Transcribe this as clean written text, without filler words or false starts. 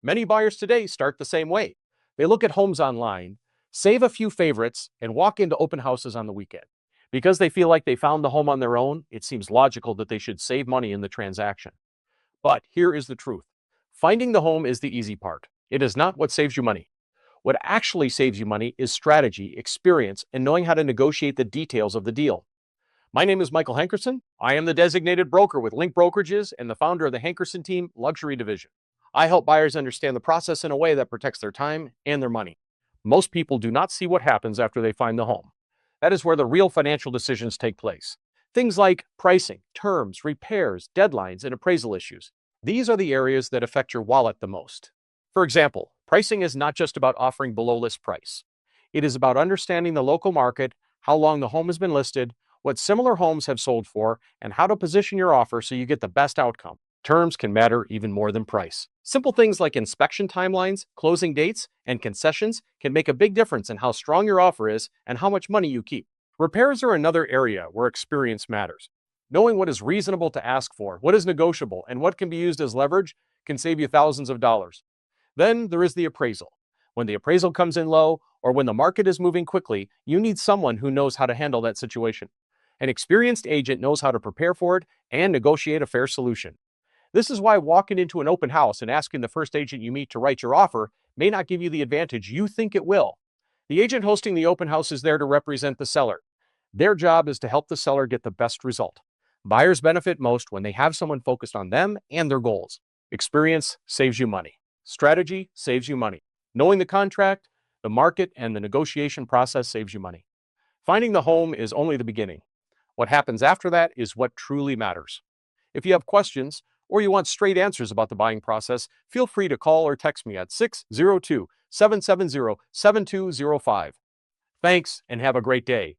Many buyers today start the same way. They look at homes online, save a few favorites, and walk into open houses on the weekend. Because they feel like they found the home on their own, it seems logical that they should save money in the transaction. But here is the truth. Finding the home is the easy part. It is not what saves you money. What actually saves you money is strategy, experience, and knowing how to negotiate the details of the deal. My name is Michael Hankerson. I am the designated broker with Link Brokerages and the founder of the Hankerson Team Luxury Division. I help buyers understand the process in a way that protects their time and their money. Most people do not see what happens after they find the home. That is where the real financial decisions take place. Things like pricing, terms, repairs, deadlines, and appraisal issues. These are the areas that affect your wallet the most. For example, pricing is not just about offering below list price. It is about understanding the local market, how long the home has been listed, what similar homes have sold for, and how to position your offer so you get the best outcome. Terms can matter even more than price. Simple things like inspection timelines, closing dates, and concessions can make a big difference in how strong your offer is and how much money you keep. Repairs are another area where experience matters. Knowing what is reasonable to ask for, what is negotiable, and what can be used as leverage can save you thousands of dollars. Then there is the appraisal. When the appraisal comes in low, or when the market is moving quickly, you need someone who knows how to handle that situation. An experienced agent knows how to prepare for it and negotiate a fair solution. This is why walking into an open house and asking the first agent you meet to write your offer may not give you the advantage you think it will. The agent hosting the open house is there to represent the seller. Their job is to help the seller get the best result. Buyers benefit most when they have someone focused on them and their goals. Experience saves you money. Strategy saves you money. Knowing the contract, the market, and the negotiation process saves you money. Finding the home is only the beginning. What happens after that is what truly matters. If you have questions or you want straight answers about the buying process, feel free to call or text me at 602-770-7205. Thanks and have a great day.